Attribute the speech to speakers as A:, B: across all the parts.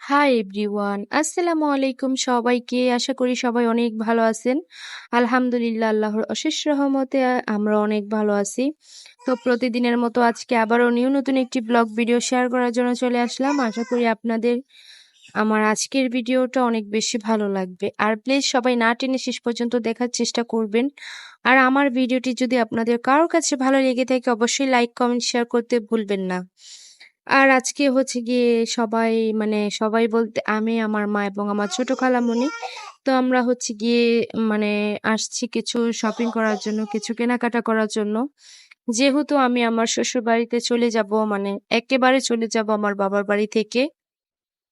A: Hi everyone, আসসালামু আলাইকুম সবাইকে। আশা করি সবাই অনেক ভালো আছেন। আলহামদুলিল্লাহ, আল্লাহর অশেষ রহমতে আমরা অনেক ভালো আছি। তো প্রতিদিনের মতো আজকে আবারও নতুন একটি ব্লগ ভিডিও শেয়ার করার জন্য চলে আসলাম। আশা করি আপনাদের আমার আজকের ভিডিওটা অনেক বেশি ভালো লাগবে। আর প্লিজ সবাই না টেনে শেষ পর্যন্ত দেখার চেষ্টা করবেন। আর আমার ভিডিওটি যদি আপনাদের কারোর কাছে ভালো লেগে থাকে অবশ্যই লাইক, কমেন্ট, শেয়ার করতে ভুলবেন না। আর আজকে হচ্ছে গিয়ে সবাই বলতে আমি, আমার মা এবং আমার ছোট খালামণি। তো আমরা হচ্ছে গিয়ে আসছি কিছু শপিং করার জন্য, কিছু কেনাকাটা করার জন্য। যেহেতু আমি আমার শ্বশুরবাড়িতে চলে যাব, একেবারে চলে যাব আমার বাবার বাড়ি থেকে।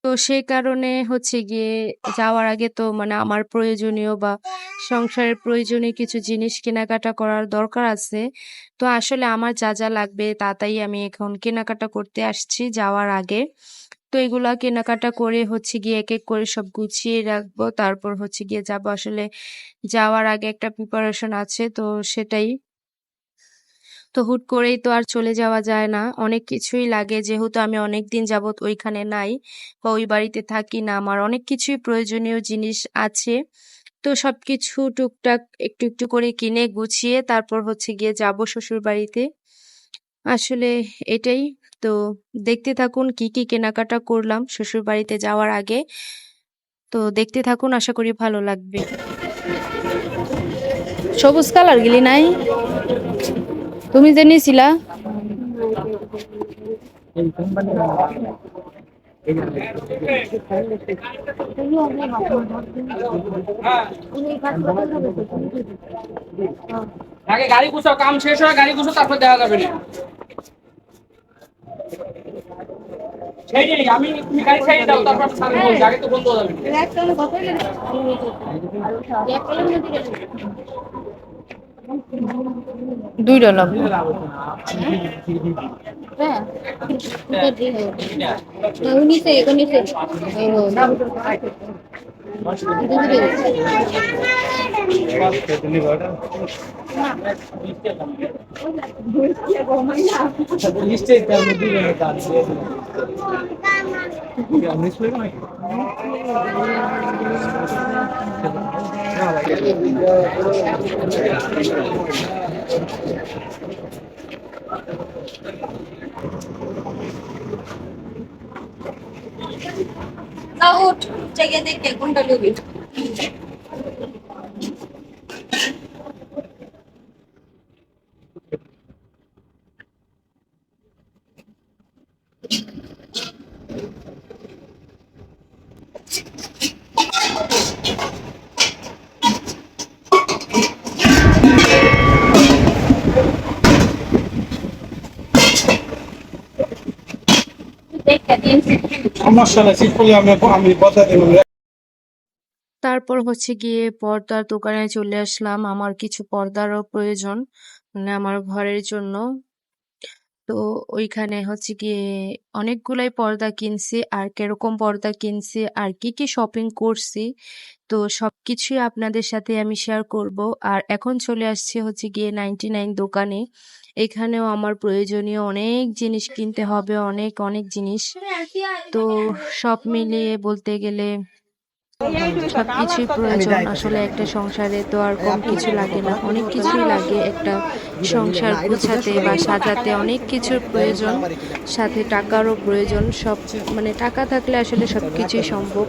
A: তো সেই কারণে হচ্ছে গিয়ে যাওয়ার আগে তো আমার প্রয়োজনীয় বা সংসারের প্রয়োজনীয় কিছু জিনিস কেনাকাটা করার দরকার আছে। তো আসলে আমার যা লাগবে তাই আমি এখন কেনাকাটা করতে আসছি যাওয়ার আগে। তো এগুলা কেনাকাটা করে হচ্ছে গিয়ে এক করে সব গুছিয়ে রাখবো। তারপর হচ্ছে গিয়ে যাবো। আসলে যাওয়ার আগে একটা প্রিপারেশন আছে, তো সেটাই। তো হুট করেই তো আর চলে যাওয়া যায় না। অনেক কিছুই লাগে, যেহেতু আমি অনেকদিন যাবৎ ওইখানে নাই বা ওই বাড়িতে থাকি না। আমার অনেক কিছুই প্রয়োজনীয় জিনিস আছে। তো সবকিছু টুকটাক একটু করে কিনে গুছিয়ে তারপর হচ্ছে গিয়ে যাবো শ্বশুরবাড়িতে। আসলে এটাই। তো দেখতে থাকুন কি কেনাকাটা করলাম শ্বশুরবাড়িতে যাওয়ার আগে। তো দেখতে থাকুন, আশা করি ভালো লাগবে। সবুজ কালার গিলি নাই, তুমি যে নিছিলা।
B: আগে গাড়ি গুছাও, কাম শেষ হয় গাড়ি গুছো, তারপর দেখা যাবে না। সেই নেই, তুমি গাড়ি ছেড়ে দাও, তারপর আমি সামনে বলছি, আগে তো বন্ধ হয়ে যাবে।
A: দুইটা লাগবে।
C: হ্যাঁ, উনিশে উনিশে উঠ জায়গা দেখে কোনটা নেবে।
B: সমস্যা নাই, সিম্পলি আমি বদলা দেব।
A: তারপর হচ্ছে গিয়ে পর্দার দোকানে চলে আসলাম। আমার কিছু পর্দারও প্রয়োজন, আমার ঘরের জন্য। তো ওইখানে হচ্ছে গিয়ে অনেকগুলাই পর্দা কিনছি, আর কিরকম পর্দা কিনছি আর কি শপিং করছি, তো সবকিছুই আপনাদের সাথে আমি শেয়ার করব। আর এখন চলে আসছে হচ্ছে গিয়ে 99 দোকানে। এখানেও আমার প্রয়োজনীয় অনেক জিনিস কিনতে হবে, অনেক জিনিস। তো সব মিলিয়ে বলতে গেলে সবকিছুই প্রয়োজন। আসলে একটা সংসারে তো আর কম কিছু লাগে না, অনেক কিছুই লাগে একটা সংসার গুছাতে বা সাজাতে। অনেক কিছুর প্রয়োজন, সাথে টাকারও প্রয়োজন। সব টাকা থাকলে আসলে সবকিছুই সম্ভব,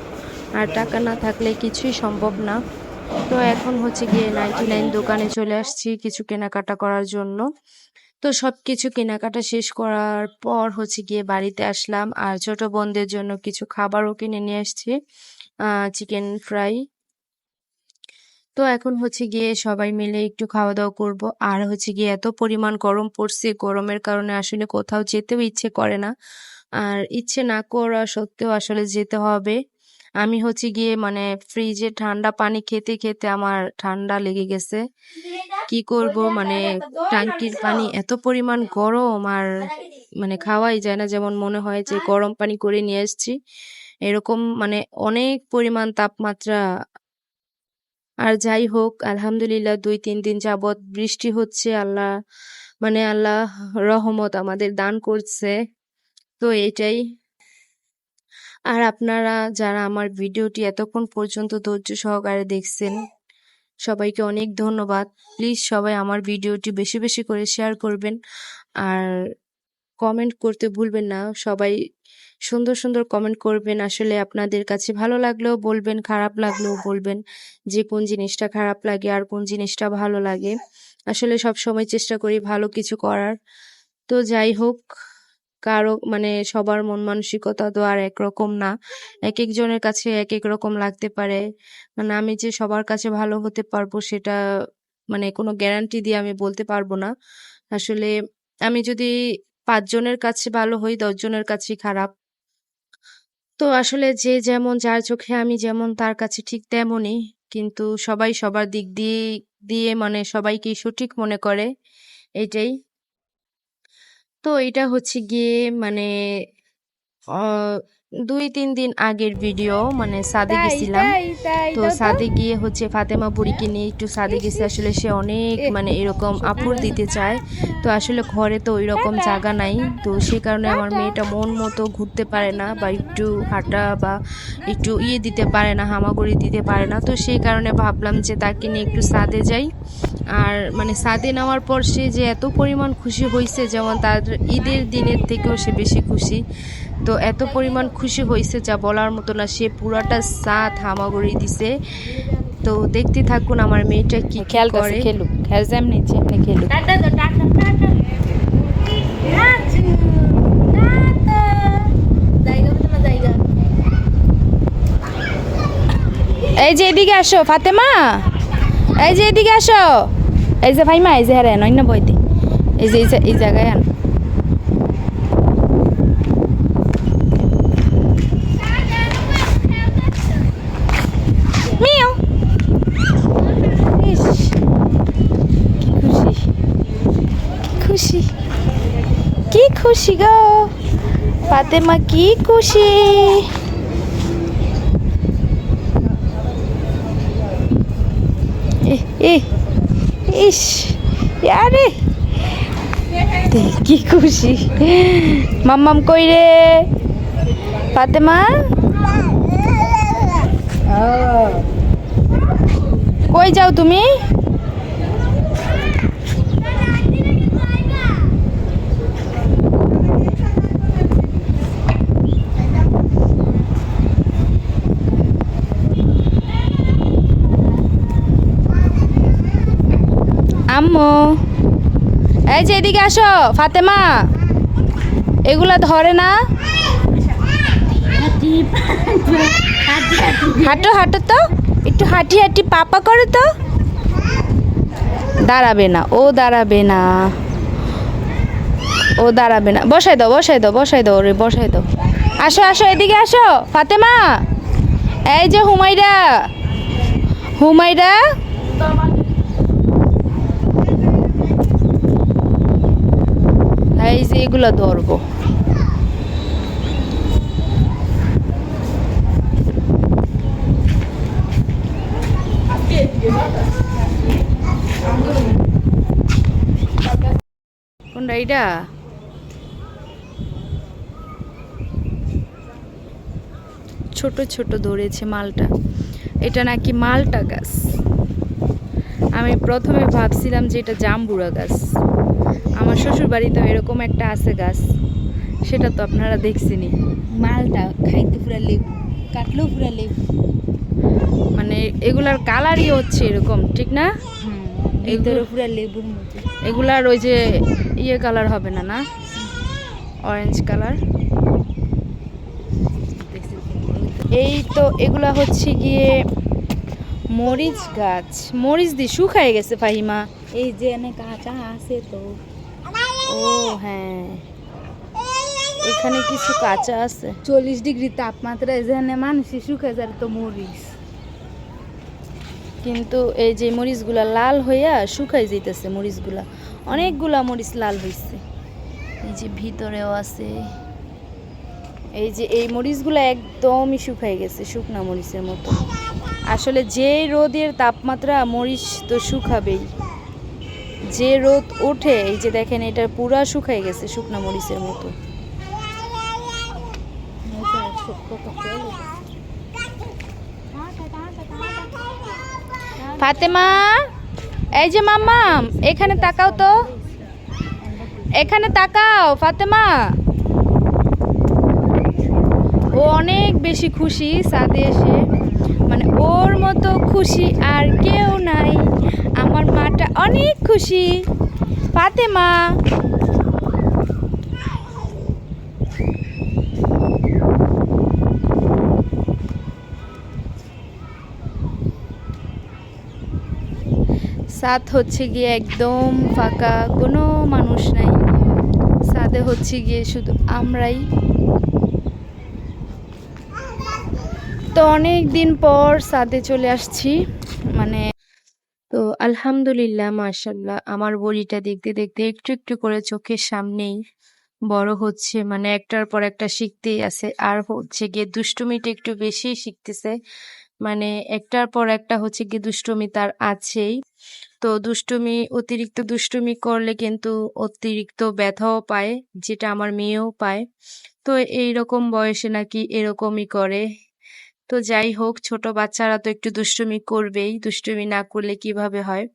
A: আর টাকা না থাকলে কিছুই সম্ভব না। তো এখন হচ্ছে গিয়ে 99 দোকানে চলে আসছি কিছু কেনাকাটা করার জন্য। তো সবকিছু কেনাকাটা শেষ করার পর হচ্ছে গিয়ে বাড়িতে আসলাম, আর ছোট বোনদের জন্য কিছু খাবারও কিনে নিয়ে আসছি, চিকেন ফ্রাই। তো এখন হচ্ছে গিয়ে সবাই মিলে একটু খাওয়া দাওয়া করব। আর হচ্ছে গিয়ে এত পরিমাণ গরম পড়ছে, গরমের কারণে আসলে কোথাও যেতেও ইচ্ছে করে না, আর ইচ্ছে না করা সত্ত্বেও আসলে যেতে হবে। আমি হচ্ছে গিয়ে ফ্রিজে ঠান্ডা পানি খেতে খেতে আমার ঠান্ডা লেগে গেছে। কি করব, টাঙ্কির পানি এত পরিমাণ গরম, আর খাওয়াই যায় না। যেমন মনে হয় যে গরম পানি করে নিয়ে আসছি, এরকম অনেক পরিমাণ তাপমাত্রা। আর যাই হোক, আলহামদুলিল্লাহ ২-৩ দিন যাবৎ বৃষ্টি হচ্ছে। আল্লাহ রহমত আমাদের দান করছে। তো এইটাই। আর আপনারা যারা আমার ভিডিওটি এতক্ষণ পর্যন্ত ধৈর্য সহকারে দেখছেন, সবাইকে অনেক ধন্যবাদ। প্লিজ সবাই আমার ভিডিওটি বেশি বেশি করে শেয়ার করবেন আর কমেন্ট করতে ভুলবেন না। সবাই সুন্দর সুন্দর কমেন্ট করবেন। আসলে আপনাদের কাছে ভালো লাগলেও বলবেন, খারাপ লাগলেও বলবেন যে কোন জিনিসটা খারাপ লাগে আর কোন জিনিসটা ভালো লাগে। আসলে সব সময় চেষ্টা করি ভালো কিছু করার। তো যাই হোক, কারো মানে সবার মন মানসিকতা তো আর একরকম না। একেকজনের কাছে একেক রকম লাগতে পারে। মানে আমি যে সবার কাছে ভালো হতে পারবো সেটা মানে কোনো গ্যারান্টি দিয়ে আমি বলতে পারবো না। আসলে আমি যদি ৫ জনের কাছে ভালো হই, ১০ জনের কাছেই খারাপ। তো আসলে যে যেমন, যার চোখে আমি যেমন তার কাছে ঠিক তেমনই। কিন্তু সবাই সবার দিক দিয়ে মানে সবাইকেই সঠিক মনে করে, এইটাই। তো এটা হচ্ছে গিয়ে মানে অ ২-৩ দিন আগের ভিডিও, মানে ছাদে গেছিলাম। তো ছাদে গিয়ে হচ্ছে ফাতেমা বুড়িকে নিয়ে একটু ছাদে গেছি। আসলে সে অনেক মানে এরকম আপুর দিতে চায়। তো আসলে ঘরে তো ওইরকম জায়গা নাই। তো সে কারণে আমার মেয়েটা মন মতো ঘুরতে পারে না বা একটু হাঁটা বা একটু দিতে পারে না, হামাগুড়ি দিতে পারে না। তো সেই কারণে ভাবলাম যে তাকে নিয়ে একটু ছাদে যাই। আর মানে ছাদে নেওয়ার পর সে যে এত পরিমাণ খুশি হয়েছে, যেমন তার ঈদের দিনের থেকেও সে বেশি খুশি। তো এত পরিমাণ খুশি হয়েছে যা বলার মতো না। সে পুরাটা ছাদ হামাগুড়ি দিছে। তো দেখতে থাকুন আমার মেয়েটা কি
D: খেয়াল
A: করে।
D: খেলুক, খেয়াল যেমনি খেলুক।
C: টাটা তো টাটা টাটা রাজু টাটা জায়গা মতো না জায়গা
D: এই যে এদিকে আসো ফাতেমা, এই যে এদিকে আসো। এই যে ভাইমা, এই যে হ্যাঁ অন্য বইতে, এই যে এই জায়গায় আন। মিয়াও। ইস, কি খুশি, কি খুশি, কি খুশি গো ফাতেমা, কি খুশি। ইস আরে কি খুশি। মাম্মাম কই রে ফাতেমা, কই যাও তুমি? আম্মু, এই যে এদিকে আসো ফাতেমা, এগুলা ধরে না। হাঁটো হাঁটো তো, একটু হাঁটি হাঁটি পাপা করে তো। দাঁড়াবে না, ও দাঁড়াবে না, ও দাঁড়াবে না। বসাই দাও বসাই দাও বসাই দাও রে, বসাই দাও। আসো আসো এদিকে আসো ফাতেমা। এই যে হুমাইরা, হুমাইরা, এই যে এগুলো ধরবো। কোনটা এইটা? ছোট ছোট ধরেছে মালটা, এটা নাকি মালটা গাছ। আমি প্রথমে ভাবছিলাম যে এটা জাম্বুরা গাছ। আমার শ্বশুর বাড়িতে এরকম একটা আছে গাছ, সেটা তো আপনারা দেখছেনই।
C: মালটা খাইতে পুরা লেবু, কাটলেও পুরা লেবু।
D: মানে এগুলার কালারই হচ্ছে এরকম, ঠিক না?
C: ভিতরে পুরা লেবুর মতো।
D: এগুলার ওই যে কালার হবে না, না অরেঞ্জ কালার। এই তো এগুলা হচ্ছে গিয়ে মরিচ গাছ। মরিচ দিয়ে শুকায় গেছে ফাহিমা।
C: এই যে এনে কাঁচা আছে তো।
D: ও হ্যাঁ, এখানে কিছু কাঁচা আছে।
C: 40 ডিগ্রি তাপমাত্রায় যেখানে মানুষ শুকায় যায় তো মরিচ।
D: কিন্তু এই যে মরিচগুলা লাল হইয়া শুকাই যাইতেছে। মরিচগুলা অনেকগুলা মরিচ লাল হইছে। এই যে ভিতরেও আছে। এই যে এই মরিচগুলা একদমই শুকাই গেছে, শুকনা মরিচের মতো। আসলে যে রোদের তাপমাত্রা, মরিচ তো শুকাবেই। যে রোদ ওঠে, এই যে দেখেন এটা পুরা শুকাই গেছে শুকনা মরিচের মতো। ফাতেমা, এই যে মাম্মাম, এখানে তাকাও তো, এখানে তাকাও ফাতেমা। ও অনেক বেশি খুশি ছাদে এসে, মানে ওর মতো খুশি আর কেউ নাই। আমার মাটা অনেক খুশি। ফাতেমা, ছাদ হচ্ছে গিয়ে একদম ফাঁকা, কোনো মানুষ নাই। ছাদে হচ্ছে গিয়ে শুধু আমরাই। তো অনেক দিন পর ছাদে চলে আসছি, মানে
A: তো আলহামদুলিল্লাহ, মাশাল্লাহ, আমার বড়িটা দেখতে দেখতে একটু একটু করে চোখের সামনেই বড় হচ্ছে, মানে একটার পর একটা শিখতেই আছে। আর হচ্ছে গিয়ে দুষ্টুমিটা একটু বেশি শিখতেছে, মানে একটার পর একটা হচ্ছে গিয়ে দুষ্টুমি তার আছেই। তো অতিরিক্ত দুষ্টুমি করলে কিন্তু অতিরিক্ত ব্যথাও পায়, যেটা আমার মেয়েও পায়। তো এইরকম বয়সে নাকি এরকমই করে। তো যাই হোক, ছোট বাচ্চারা তো একটু দুষ্টুমি করবেই, দুষ্টুমি না করলে কিভাবে হয়।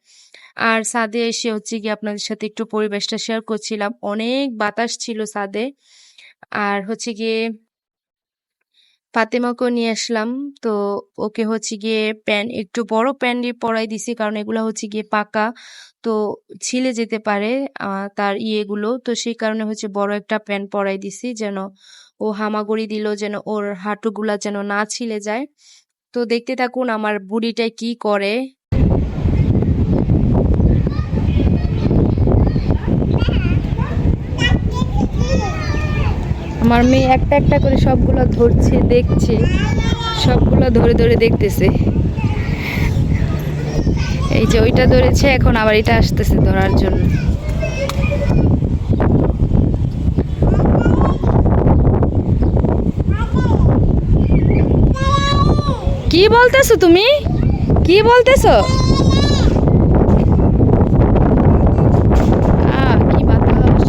A: আর ছাদে এসে হচ্ছে গিয়ে আপনাদের সাথে একটু পরিবেশটা শেয়ার করছিলাম, অনেক বাতাস ছিল ছাদে। আর হচ্ছে গিয়ে ফাতেমাকেও নিয়ে আসলাম। তো ওকে হচ্ছে গিয়ে একটু বড় প্যান্ট দিয়ে পরাই দিছি, কারণ এগুলো হচ্ছে গিয়ে পাকা, তো ছিলে যেতে পারে তার ইয়েগুলো। তো সেই কারণে হচ্ছে বড় একটা প্যান্ট পরাই দিছি, যেন ও হামাগুড়ি দিল যেন ওর হাঁটুগুলা যেন না ছিলে যায়। তো দেখতে থাকুন আমার বুড়িটাই কি করে।
D: আমার মেয়ে একটা একটা করে সবগুলো ধরছে, দেখছে, সবগুলো ধরে ধরে দেখতেছে। এই যে ওইটা ধরেছে, এখন আবার এটা আসতেছে ধরার জন্য। কি বলতেছো তুমি? কি বলতেছো? কি বাতাস!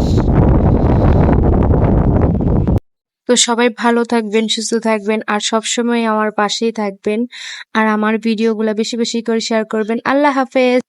A: তো সবাই ভালো থাকবেন, সুস্থ থাকবেন, আর সবসময় আমার পাশেই থাকবেন। আর আমার ভিডিওগুলো বেশি বেশি করে শেয়ার করবেন। আল্লাহ হাফেজ।